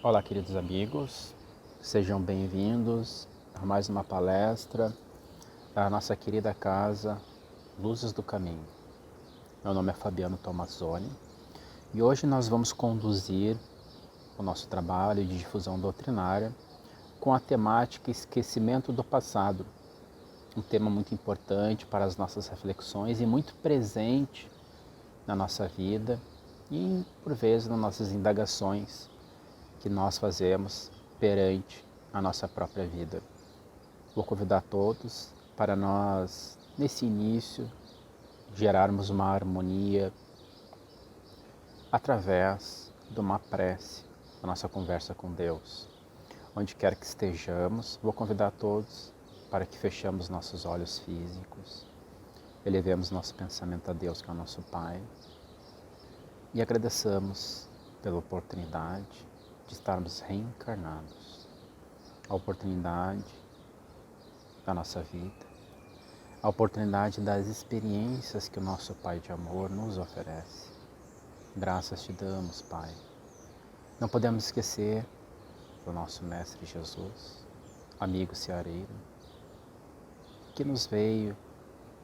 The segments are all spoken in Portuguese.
Olá, queridos amigos, sejam bem-vindos a mais uma palestra da nossa querida casa Luzes do Caminho. Meu nome é Fabiano Tomazzoni e hoje nós vamos conduzir o nosso trabalho de difusão doutrinária com a temática Esquecimento do Passado, um tema muito importante para as nossas reflexões e muito presente na nossa vida e, por vezes, nas nossas indagações que nós fazemos perante a nossa própria vida. Vou convidar todos para nós, nesse início, gerarmos uma harmonia através de uma prece, da nossa conversa com Deus. Onde quer que estejamos, vou convidar todos para que fechemos nossos olhos físicos, elevemos nosso pensamento a Deus, que é o nosso Pai, e agradeçamos pela oportunidade de estarmos reencarnados, a oportunidade da nossa vida, a oportunidade das experiências que o nosso Pai de amor nos oferece. Graças te damos, Pai. Não podemos esquecer do nosso Mestre Jesus, amigo ceareiro, que nos veio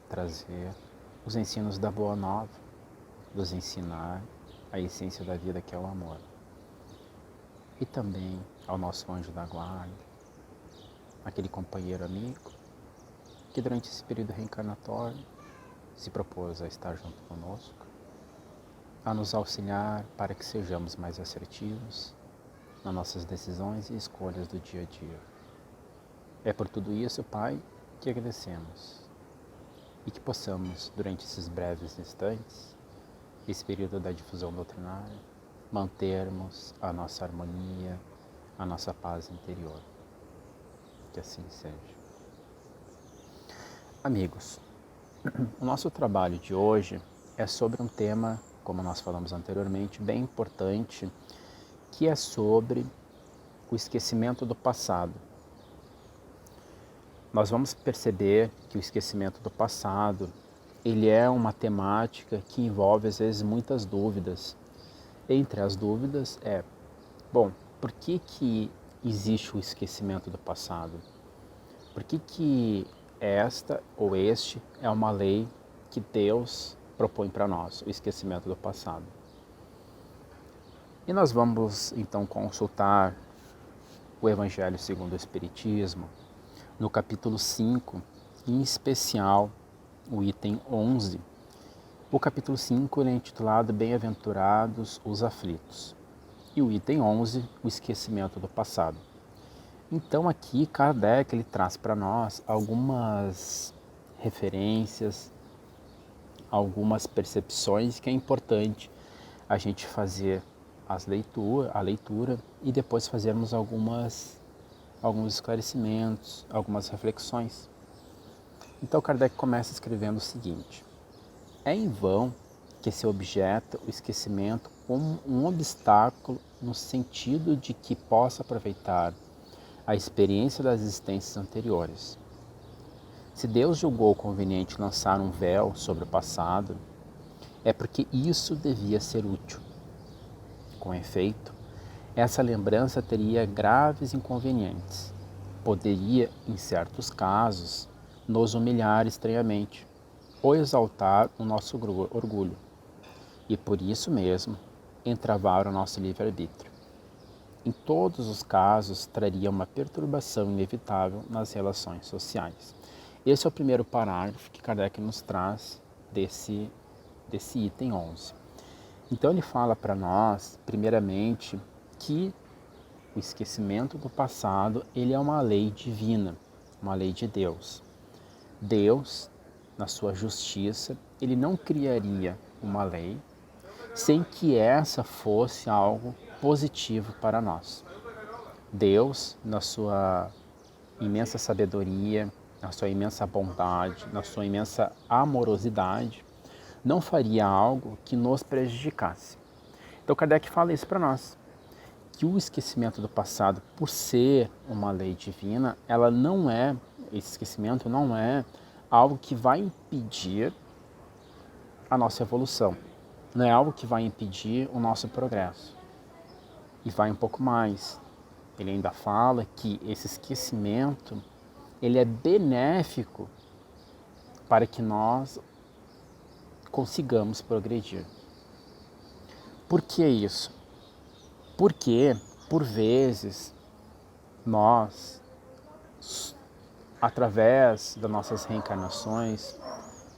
trazer os ensinos da Boa Nova, nos ensinar a essência da vida, que é o amor. E também ao nosso anjo da guarda, aquele companheiro amigo que durante esse período reencarnatório se propôs a estar junto conosco, a nos auxiliar para que sejamos mais assertivos nas nossas decisões e escolhas do dia a dia. É por tudo isso, Pai, que agradecemos e que possamos, durante esses breves instantes, esse período da difusão doutrinária, mantermos a nossa harmonia, a nossa paz interior. Que assim seja. Amigos, o nosso trabalho de hoje é sobre um tema, como nós falamos anteriormente, bem importante, que é sobre o esquecimento do passado. Nós vamos perceber que o esquecimento do passado, ele é uma temática que envolve, às vezes, muitas dúvidas. Entre as dúvidas por que existe o esquecimento do passado? Por que esta ou este é uma lei que Deus propõe para nós, o esquecimento do passado? E nós vamos então consultar o Evangelho segundo o Espiritismo, no capítulo 5, em especial o item 11. O capítulo 5 é intitulado Bem-aventurados os aflitos. E o item 11, o esquecimento do passado. Então aqui Kardec ele traz para nós algumas referências, algumas percepções que é importante a gente fazer a leitura e depois fazermos alguns esclarecimentos, algumas reflexões. Então Kardec começa escrevendo o seguinte: é em vão que se objeta o esquecimento como um obstáculo no sentido de que possa aproveitar a experiência das existências anteriores. Se Deus julgou conveniente lançar um véu sobre o passado, é porque isso devia ser útil. Com efeito, essa lembrança teria graves inconvenientes. Poderia, em certos casos, nos humilhar estranhamente, ou exaltar o nosso orgulho, e por isso mesmo entravar o nosso livre-arbítrio. Em todos os casos, traria uma perturbação inevitável nas relações sociais. Esse é o primeiro parágrafo que Kardec nos traz desse item 11. Então ele fala para nós, primeiramente, que o esquecimento do passado ele é uma lei divina, uma lei de Deus. Deus, na sua justiça, ele não criaria uma lei sem que essa fosse algo positivo para nós. Deus, na sua imensa sabedoria, na sua imensa bondade, na sua imensa amorosidade, não faria algo que nos prejudicasse. Então Kardec fala isso para nós, que o esquecimento do passado, por ser uma lei divina, esse esquecimento não é algo que vai impedir a nossa evolução, não é algo que vai impedir o nosso progresso. E vai um pouco mais. Ele ainda fala que esse esquecimento, ele é benéfico para que nós consigamos progredir. Por que isso? Porque, por vezes, nós, através das nossas reencarnações,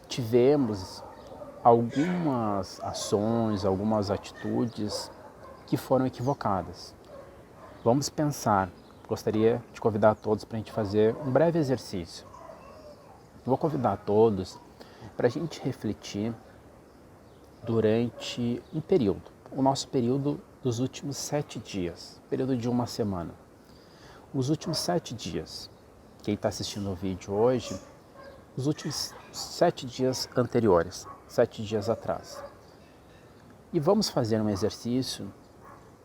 tivemos algumas ações, algumas atitudes que foram equivocadas. Vamos pensar, gostaria de convidar todos para a gente fazer um breve exercício. Vou convidar todos para a gente refletir durante um período, o nosso período dos últimos 7 dias, período de uma semana. Os últimos 7 dias, quem está assistindo o vídeo hoje, os últimos 7 dias anteriores, 7 dias atrás. E vamos fazer um exercício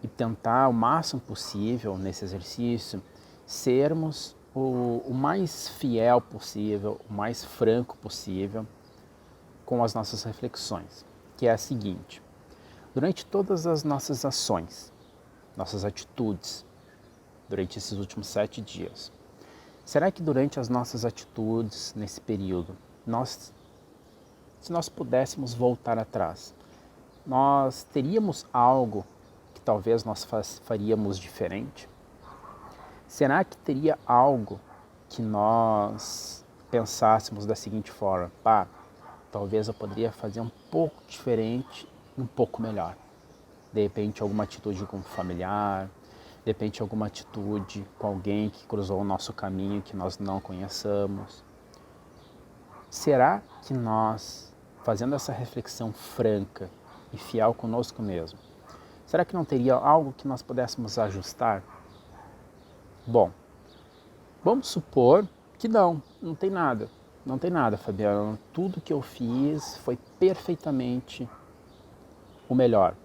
e tentar o máximo possível nesse exercício sermos o mais fiel possível, o mais franco possível com as nossas reflexões, que é a seguinte: durante todas as nossas ações, nossas atitudes, durante esses últimos 7 dias, será que durante as nossas atitudes nesse período, se nós pudéssemos voltar atrás, nós teríamos algo que talvez nós faríamos diferente? Será que teria algo que nós pensássemos da seguinte forma: talvez eu poderia fazer um pouco diferente e um pouco melhor? De repente alguma atitude com um familiar, de repente alguma atitude com alguém que cruzou o nosso caminho que nós não conheçamos. Será que nós, fazendo essa reflexão franca e fiel conosco mesmo, será que não teria algo que nós pudéssemos ajustar? Bom, vamos supor que não tem nada. Não tem nada, Fabiano. Tudo que eu fiz foi perfeitamente o melhor.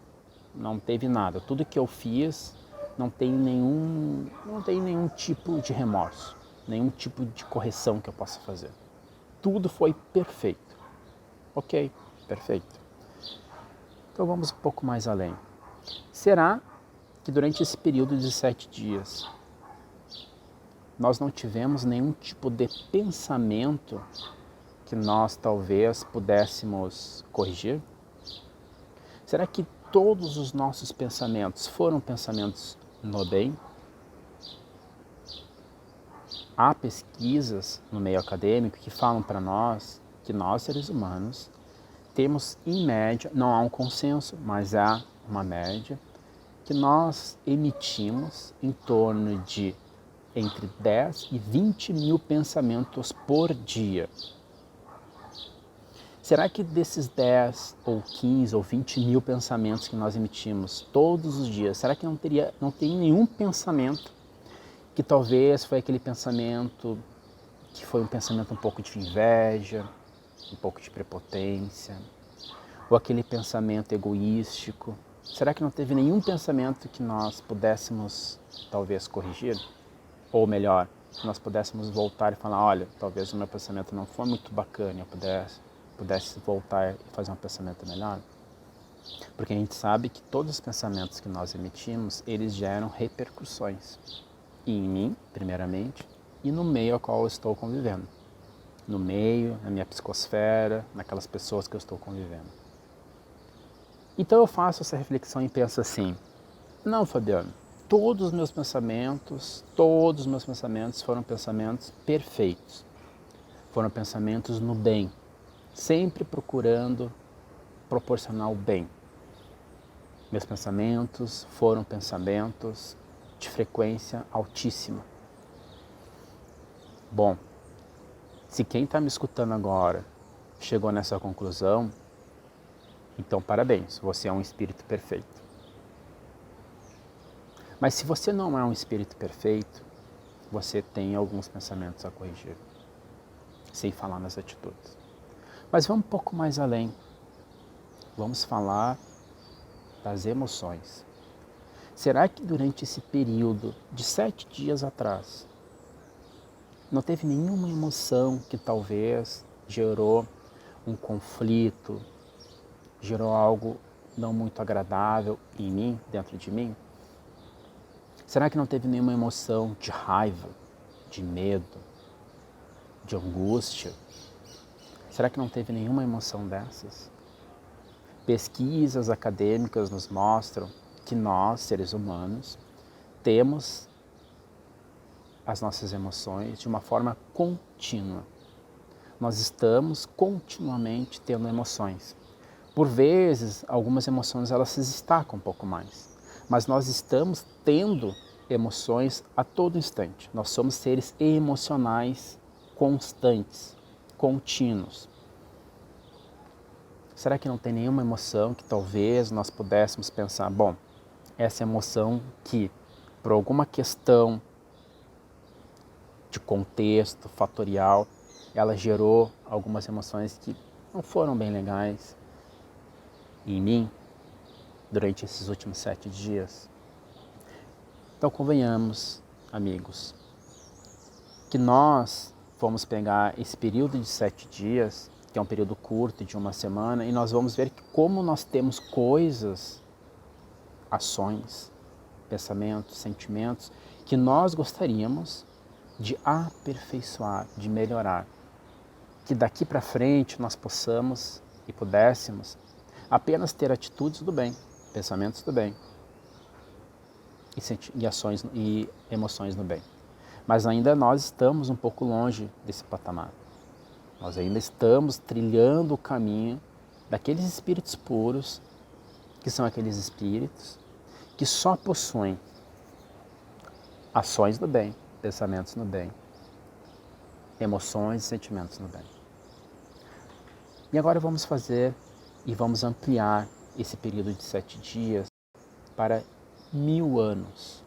Não teve nada. Tudo que eu fiz não tem nenhum tipo de remorso, nenhum tipo de correção que eu possa fazer. Tudo foi perfeito. Ok, perfeito. Então vamos um pouco mais além. Será que durante esse período de 7 dias nós não tivemos nenhum tipo de pensamento que nós talvez pudéssemos corrigir? Será que todos os nossos pensamentos foram pensamentos no bem? Há pesquisas no meio acadêmico que falam para nós que nós, seres humanos, temos em média, não há um consenso, mas há uma média, que nós emitimos em torno de entre 10 e 20 mil pensamentos por dia. Será que desses 10 ou 15 ou 20 mil pensamentos que nós emitimos todos os dias, será que não tem nenhum pensamento que talvez foi aquele pensamento que foi um pensamento um pouco de inveja, um pouco de prepotência, ou aquele pensamento egoístico? Será que não teve nenhum pensamento que nós pudéssemos talvez corrigir? Ou melhor, que nós pudéssemos voltar e falar: olha, talvez o meu pensamento não foi muito bacana, eu pudesse voltar e fazer um pensamento melhor? Porque a gente sabe que todos os pensamentos que nós emitimos, eles geram repercussões. E em mim, primeiramente, e no meio ao qual eu estou convivendo. No meio, na minha psicosfera, naquelas pessoas que eu estou convivendo. Então eu faço essa reflexão e penso assim: não, Fabiano, todos os meus pensamentos foram pensamentos perfeitos. Foram pensamentos no bem, sempre procurando proporcionar o bem. Meus pensamentos foram pensamentos de frequência altíssima. Bom, se quem está me escutando agora chegou nessa conclusão, então parabéns, você é um espírito perfeito. Mas se você não é um espírito perfeito, você tem alguns pensamentos a corrigir, sem falar nas atitudes. Mas vamos um pouco mais além. Vamos falar das emoções. Será que durante esse período de 7 dias atrás, não teve nenhuma emoção que talvez gerou um conflito, gerou algo não muito agradável em mim, dentro de mim? Será que não teve nenhuma emoção de raiva, de medo, de angústia? Será que não teve nenhuma emoção dessas? Pesquisas acadêmicas nos mostram que nós, seres humanos, temos as nossas emoções de uma forma contínua. Nós estamos continuamente tendo emoções. Por vezes, algumas emoções elas se destacam um pouco mais, mas nós estamos tendo emoções a todo instante. Nós somos seres emocionais constantes, contínuos. Será que não tem nenhuma emoção que talvez nós pudéssemos pensar, bom, essa emoção que, por alguma questão de contexto, fatorial, ela gerou algumas emoções que não foram bem legais em mim durante esses últimos 7 dias? Então convenhamos, amigos, que nós vamos pegar esse período de 7 dias, que é um período curto de uma semana, e nós vamos ver que como nós temos coisas, ações, pensamentos, sentimentos, que nós gostaríamos de aperfeiçoar, de melhorar. Que daqui para frente nós possamos e pudéssemos apenas ter atitudes do bem, pensamentos do bem e ações e emoções do bem. Mas ainda nós estamos um pouco longe desse patamar. Nós ainda estamos trilhando o caminho daqueles espíritos puros, que são aqueles espíritos que só possuem ações do bem, pensamentos no bem, emoções e sentimentos no bem. E agora vamos fazer e vamos ampliar esse período de 7 dias para 1000 anos.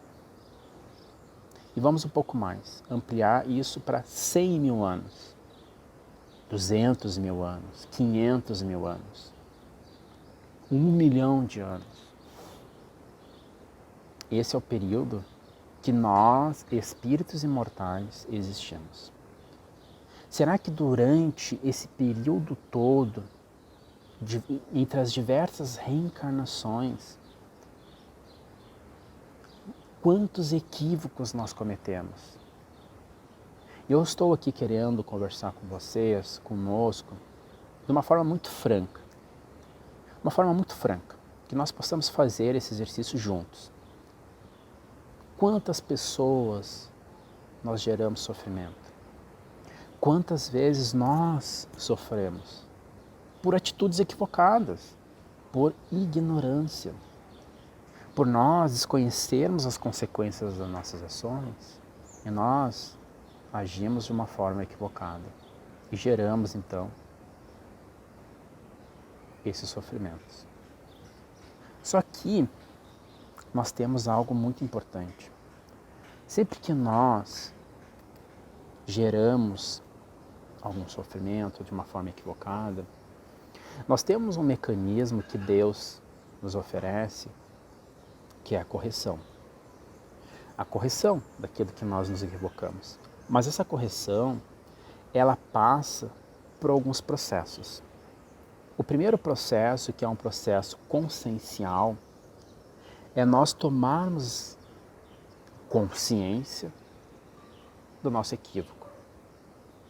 E vamos um pouco mais, ampliar isso para 100 mil anos, 200 mil anos, 500 mil anos, 1 milhão de anos. Esse é o período que nós, espíritos imortais, existimos. Será que durante esse período todo, entre as diversas reencarnações, quantos equívocos nós cometemos? Eu estou aqui querendo conversar com vocês, conosco, de uma forma muito franca. Uma forma muito franca, que nós possamos fazer esse exercício juntos. Quantas pessoas nós geramos sofrimento? Quantas vezes nós sofremos por atitudes equivocadas, por ignorância, por nós desconhecermos as consequências das nossas ações e nós agimos de uma forma equivocada e geramos então esses sofrimentos. Só que nós temos algo muito importante. Sempre que nós geramos algum sofrimento de uma forma equivocada, nós temos um mecanismo que Deus nos oferece, que é a correção. A correção daquilo que nós nos equivocamos. Mas essa correção, ela passa por alguns processos. O primeiro processo, que é um processo consciencial, é nós tomarmos consciência do nosso equívoco,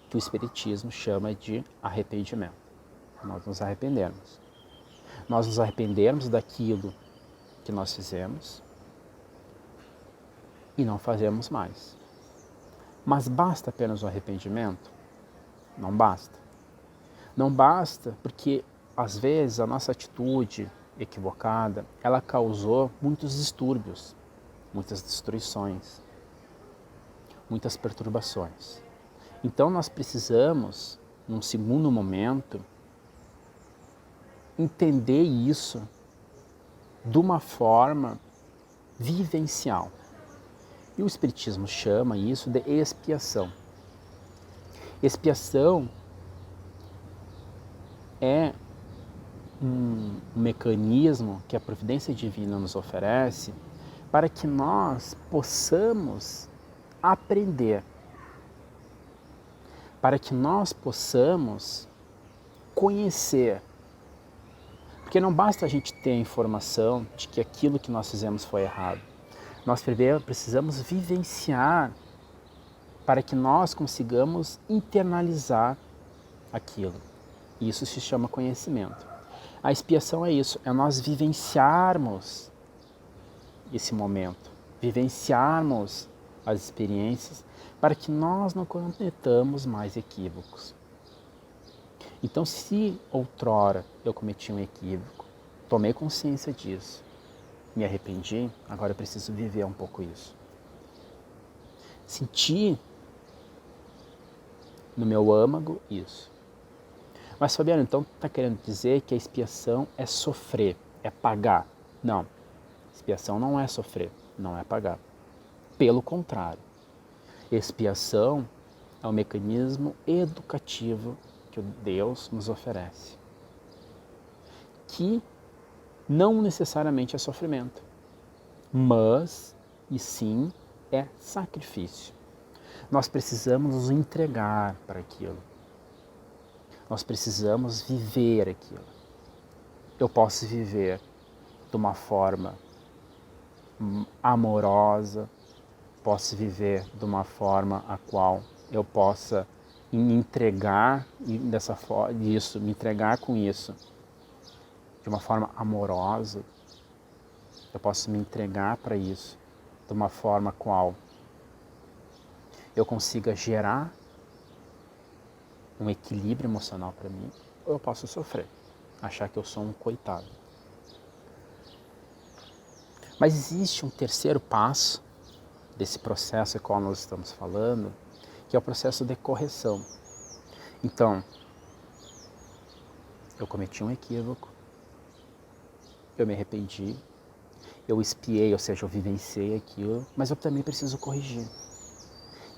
que o Espiritismo chama de arrependimento. Nós nos arrependermos. Nós nos arrependermos daquilo que nós fizemos e não fazemos mais. Mas basta apenas o arrependimento? Não basta. Não basta porque, às vezes, a nossa atitude equivocada, ela causou muitos distúrbios, muitas destruições, muitas perturbações. Então nós precisamos, num segundo momento, entender isso de uma forma vivencial. E o Espiritismo chama isso de expiação. Expiação é um mecanismo que a providência divina nos oferece para que nós possamos aprender, para que nós possamos conhecer. Porque não basta a gente ter a informação de que aquilo que nós fizemos foi errado, Nós primeiro precisamos vivenciar para que nós consigamos internalizar aquilo. Isso se chama conhecimento. A expiação é isso, é nós vivenciarmos esse momento, vivenciarmos as experiências para que nós não cometamos mais equívocos. Então, se outrora eu cometi um equívoco, tomei consciência disso, me arrependi, agora eu preciso viver um pouco isso. Sentir no meu âmago isso. Mas Fabiano, então está querendo dizer que a expiação é sofrer, é pagar. Não, expiação não é sofrer, não é pagar. Pelo contrário, expiação é um mecanismo educativo que Deus nos oferece, que não necessariamente é sofrimento, mas, e sim, é sacrifício. Nós precisamos nos entregar para aquilo. Nós precisamos viver aquilo. Eu posso viver de uma forma amorosa, posso viver de uma forma a qual eu possa me entregar dessa forma, isso, me entregar com isso de uma forma amorosa. Eu posso me entregar para isso de uma forma a qual eu consiga gerar um equilíbrio emocional para mim, ou eu posso sofrer, achar que eu sou um coitado. Mas existe um terceiro passo desse processo qual nós estamos falando, que é o processo de correção. Então, eu cometi um equívoco, eu me arrependi, eu expiei, ou seja, eu vivenciei aquilo, mas eu também preciso corrigir.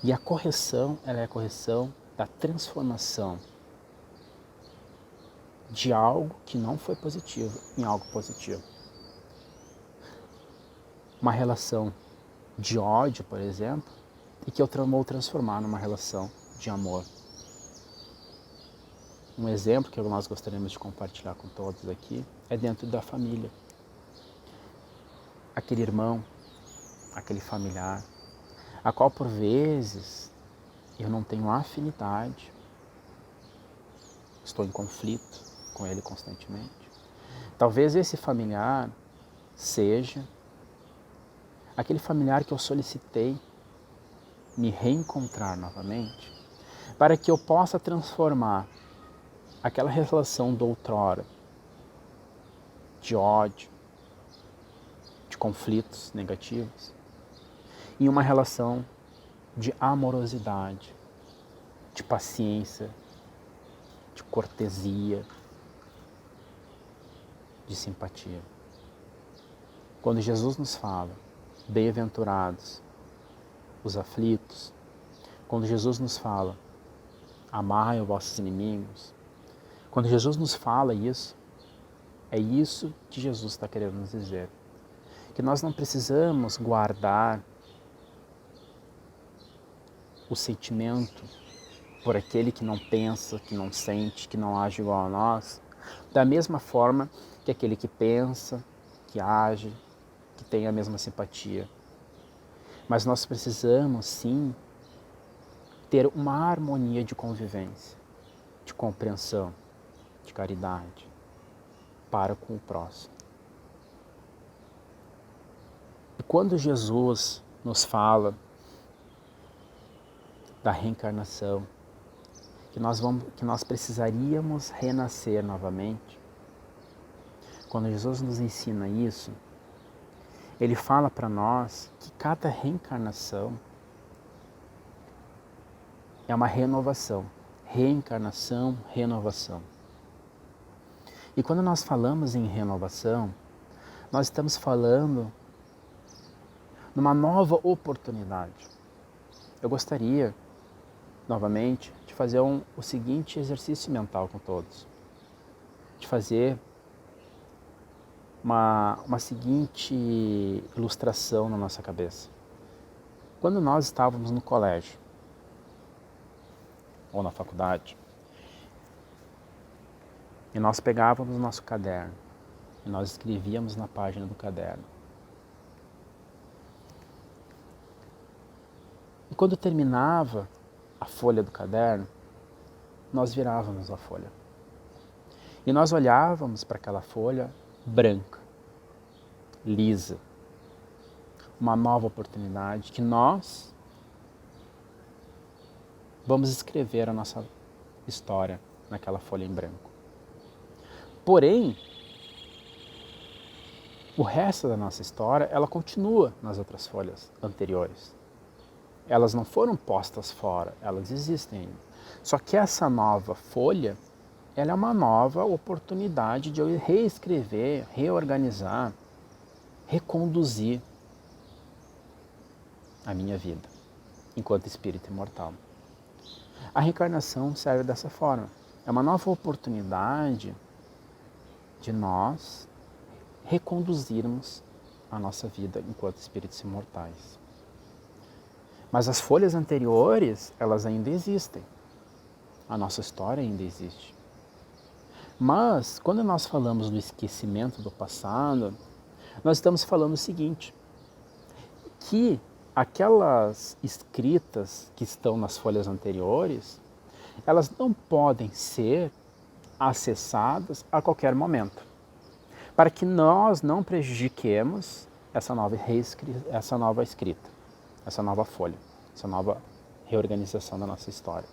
E a correção, ela é a correção da transformação de algo que não foi positivo em algo positivo. Uma relação de ódio, por exemplo, e que eu vou transformar numa relação de amor. Um exemplo que nós gostaríamos de compartilhar com todos aqui é dentro da família. Aquele irmão, aquele familiar, a qual por vezes eu não tenho afinidade, estou em conflito com ele constantemente. Talvez esse familiar seja aquele familiar que eu solicitei me reencontrar novamente, para que eu possa transformar aquela relação do outrora, de ódio, de conflitos negativos, em uma relação de amorosidade, de paciência, de cortesia, de simpatia. Quando Jesus nos fala, bem-aventurados os aflitos, quando Jesus nos fala, amai os vossos inimigos, quando Jesus nos fala isso, é isso que Jesus está querendo nos dizer. Que nós não precisamos guardar o sentimento por aquele que não pensa, que não sente, que não age igual a nós, da mesma forma que aquele que pensa, que age, que tem a mesma simpatia. Mas nós precisamos, sim, ter uma harmonia de convivência, de compreensão, de caridade para com o próximo. E quando Jesus nos fala da reencarnação, que nós precisaríamos renascer novamente, quando Jesus nos ensina isso, ele fala para nós que cada reencarnação é uma renovação. Reencarnação, renovação. E quando nós falamos em renovação, nós estamos falando numa nova oportunidade. Eu gostaria, novamente, de fazer o seguinte exercício mental com todos. De fazer uma seguinte ilustração na nossa cabeça. Quando nós estávamos no colégio, ou na faculdade, e nós pegávamos o nosso caderno, e nós escrevíamos na página do caderno: quando terminava a folha do caderno, nós virávamos a folha. E nós olhávamos para aquela folha branca, lisa. Uma nova oportunidade que nós vamos escrever a nossa história naquela folha em branco. Porém, o resto da nossa história, ela continua nas outras folhas anteriores. Elas não foram postas fora, elas existem ainda. Só que essa nova folha, ela é uma nova oportunidade de eu reescrever, reorganizar, reconduzir a minha vida enquanto espírito imortal. A reencarnação serve dessa forma. É uma nova oportunidade de nós reconduzirmos a nossa vida enquanto espíritos imortais. Mas as folhas anteriores, elas ainda existem. A nossa história ainda existe. Mas, quando nós falamos do esquecimento do passado, nós estamos falando o seguinte, que aquelas escritas que estão nas folhas anteriores, elas não podem ser acessadas a qualquer momento, para que nós não prejudiquemos essa nova escrita, essa nova folha, essa nova reorganização da nossa história.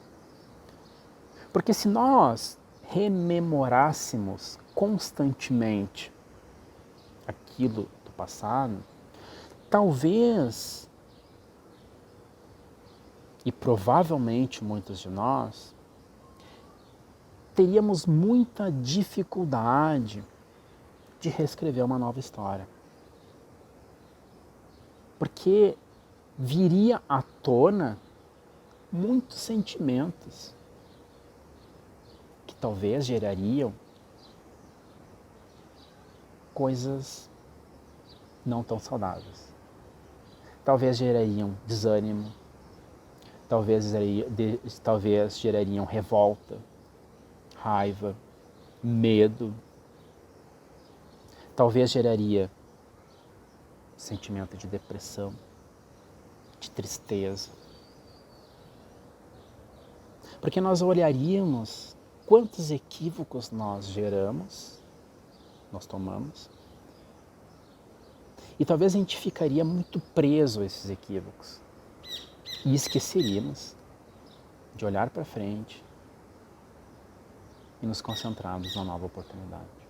Porque se nós rememorássemos constantemente aquilo do passado, talvez e provavelmente muitos de nós teríamos muita dificuldade de reescrever uma nova história. Porque viria à tona muitos sentimentos que talvez gerariam coisas não tão saudáveis. Talvez gerariam desânimo, talvez gerariam revolta, raiva, medo, talvez geraria sentimento de depressão, de tristeza. Porque nós olharíamos quantos equívocos nós geramos, nós tomamos, e talvez a gente ficaria muito preso a esses equívocos e esqueceríamos de olhar para frente e nos concentrarmos na nova oportunidade.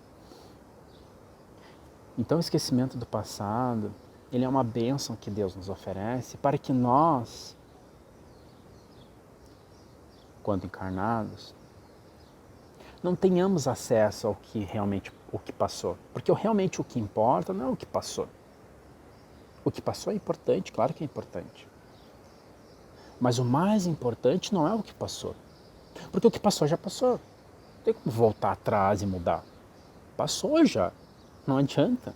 Então o esquecimento do passado, ele é uma bênção que Deus nos oferece para que nós, quando encarnados, não tenhamos acesso ao que realmente o que passou. Porque realmente o que importa não é o que passou. O que passou é importante, claro que é importante. Mas o mais importante não é o que passou. Porque o que passou já passou. Não tem como voltar atrás e mudar. Passou já. Não adianta.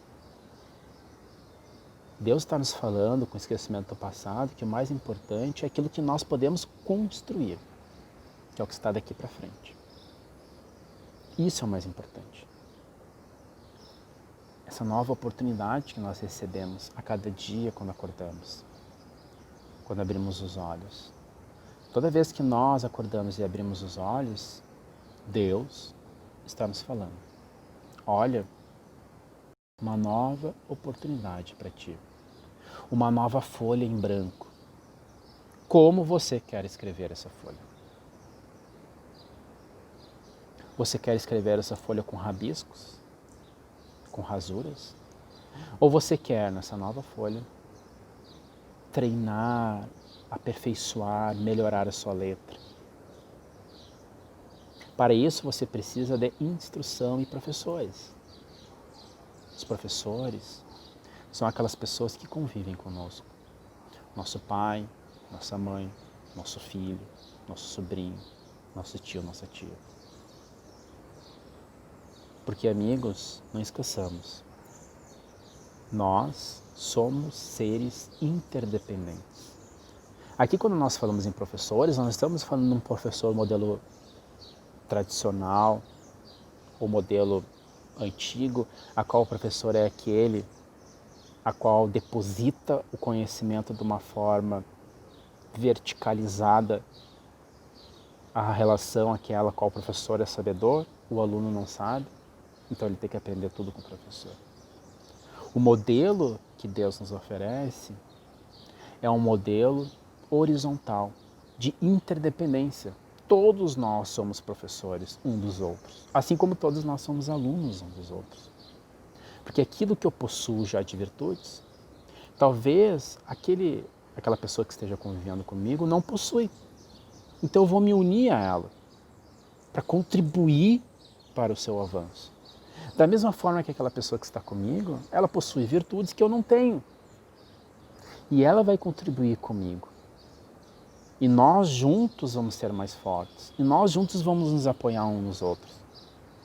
Deus está nos falando com o esquecimento do passado que o mais importante é aquilo que nós podemos construir, que é o que está daqui para frente. Isso é o mais importante. Essa nova oportunidade que nós recebemos a cada dia quando acordamos, quando abrimos os olhos. Toda vez que nós acordamos e abrimos os olhos, Deus está nos falando. Olha, uma nova oportunidade para ti. Uma nova folha em branco. Como você quer escrever essa folha? Você quer escrever essa folha com rabiscos? Com rasuras? Ou você quer, nessa nova folha, treinar, aperfeiçoar, melhorar a sua letra? Para isso você precisa de instrução e professores. Os professores são aquelas pessoas que convivem conosco. Nosso pai, nossa mãe, nosso filho, nosso sobrinho, nosso tio, nossa tia. Porque, amigos, não esqueçamos, nós somos seres interdependentes. Aqui, quando nós falamos em professores, nós estamos falando de um professor modelo tradicional, ou modelo antigo, a qual o professor é aquele a qual deposita o conhecimento de uma forma verticalizada a relação aquela qual o professor é sabedor, o aluno não sabe, então ele tem que aprender tudo com o professor. O modelo que Deus nos oferece é um modelo horizontal, de interdependência. Todos nós somos professores um dos outros, assim como todos nós somos alunos um dos outros. Porque aquilo que eu possuo já de virtudes, talvez aquela pessoa que esteja convivendo comigo não possui. Então eu vou me unir a ela para contribuir para o seu avanço. Da mesma forma que aquela pessoa que está comigo, ela possui virtudes que eu não tenho. E ela vai contribuir comigo. E nós juntos vamos ser mais fortes. E nós juntos vamos nos apoiar uns nos outros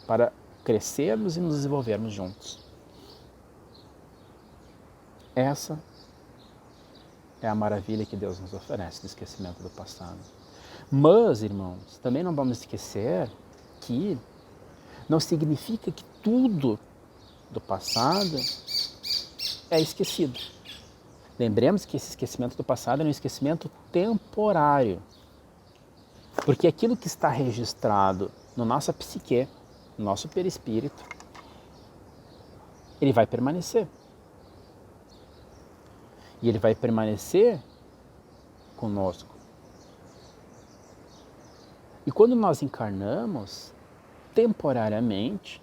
para crescermos e nos desenvolvermos juntos. Essa é a maravilha que Deus nos oferece do esquecimento do passado. Mas, irmãos, também não vamos esquecer que não significa que tudo do passado é esquecido. Lembremos que esse esquecimento do passado é um esquecimento temporário. Porque aquilo que está registrado no nossa psique, no nosso perispírito, ele vai permanecer. E ele vai permanecer conosco. E quando nós encarnamos, temporariamente,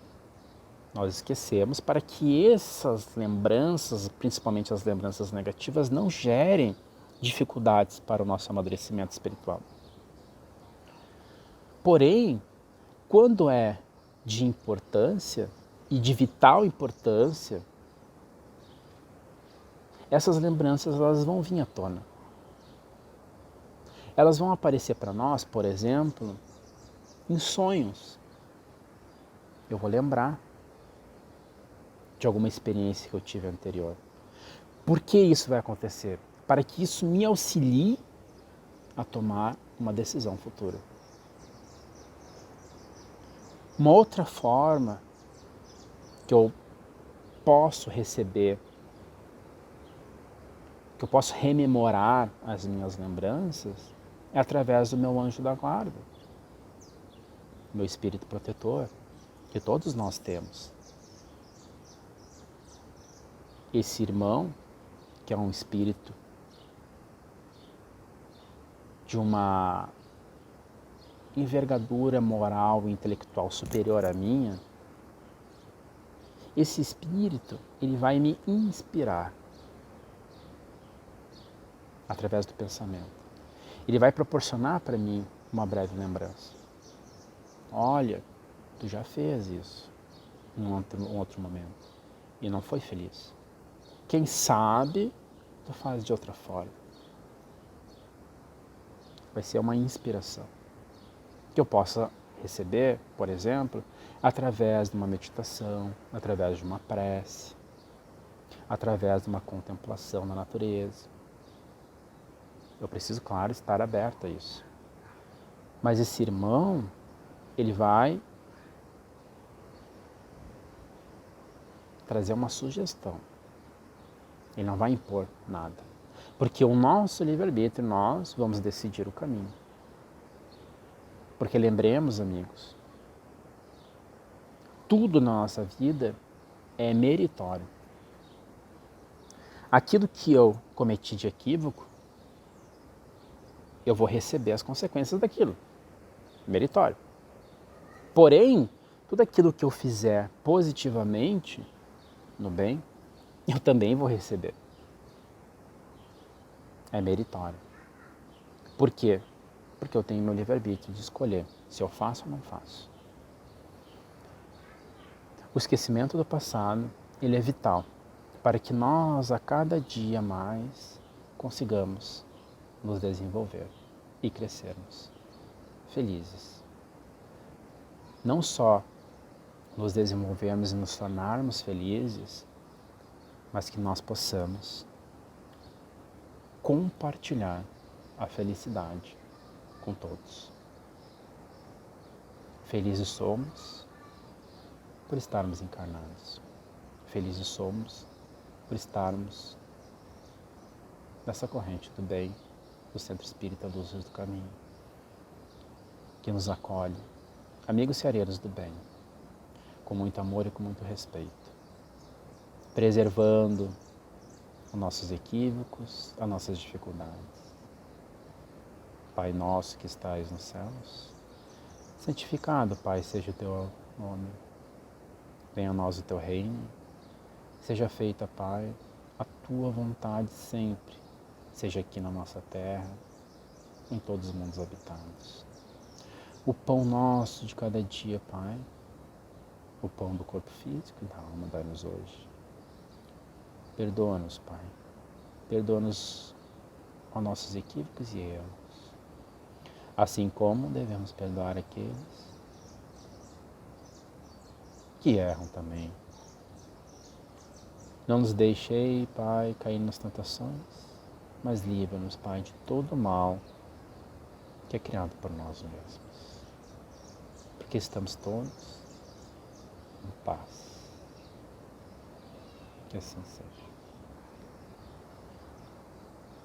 nós esquecemos para que essas lembranças, principalmente as lembranças negativas, não gerem dificuldades para o nosso amadurecimento espiritual. Porém, quando é de importância e de vital importância, essas lembranças elas vão vir à tona. Elas vão aparecer para nós, por exemplo, em sonhos. Eu vou lembrar de alguma experiência que eu tive anterior. Por que isso vai acontecer? Para que isso me auxilie a tomar uma decisão futura. Uma outra forma que eu posso receber, que eu posso rememorar as minhas lembranças, é através do meu anjo da guarda, meu espírito protetor, que todos nós temos. Esse irmão, que é um espírito de uma envergadura moral e intelectual superior à minha, esse espírito, ele vai me inspirar através do pensamento. Ele vai proporcionar para mim uma breve lembrança. Olha, tu já fez isso em um outro momento e não foi feliz. Quem sabe tu faz de outra forma. Vai ser uma inspiração que eu possa receber, por exemplo, através de uma meditação, através de uma prece, através de uma contemplação na natureza. Eu preciso, claro, estar aberto a isso. Mas esse irmão, ele vai trazer uma sugestão. Ele não vai impor nada. Porque o nosso livre-arbítrio, nós vamos decidir o caminho. Porque lembremos, amigos, tudo na nossa vida é meritório. Aquilo que eu cometi de equívoco, eu vou receber as consequências daquilo. Meritório. Porém, tudo aquilo que eu fizer positivamente, no bem, eu também vou receber. É meritório. Por quê? Porque eu tenho meu livre-arbítrio de escolher se eu faço ou não faço. O esquecimento do passado, ele é vital para que nós, a cada dia mais, consigamos nos desenvolver e crescermos felizes. Não só nos desenvolvermos e nos tornarmos felizes, mas que nós possamos compartilhar a felicidade com todos. Felizes somos por estarmos encarnados. Felizes somos por estarmos nessa corrente do bem do Centro Espírita Luzes do Caminho, que nos acolhe, amigos ceareiros do bem, com muito amor e com muito respeito, preservando os nossos equívocos, as nossas dificuldades. Pai nosso que estais nos céus, santificado, Pai, seja o teu nome. Venha a nós o teu reino. Seja feita, Pai, a tua vontade sempre, seja aqui na nossa terra, em todos os mundos habitados. O pão nosso de cada dia, Pai, o pão do corpo físico e da alma, dai-nos hoje. Perdoa-nos, Pai. Perdoa-nos aos nossos equívocos e erros, assim como devemos perdoar aqueles que erram também. Não nos deixei, Pai, cair nas tentações, mas livra-nos, Pai, de todo o mal que é criado por nós mesmos. Porque estamos todos em paz. Que assim seja.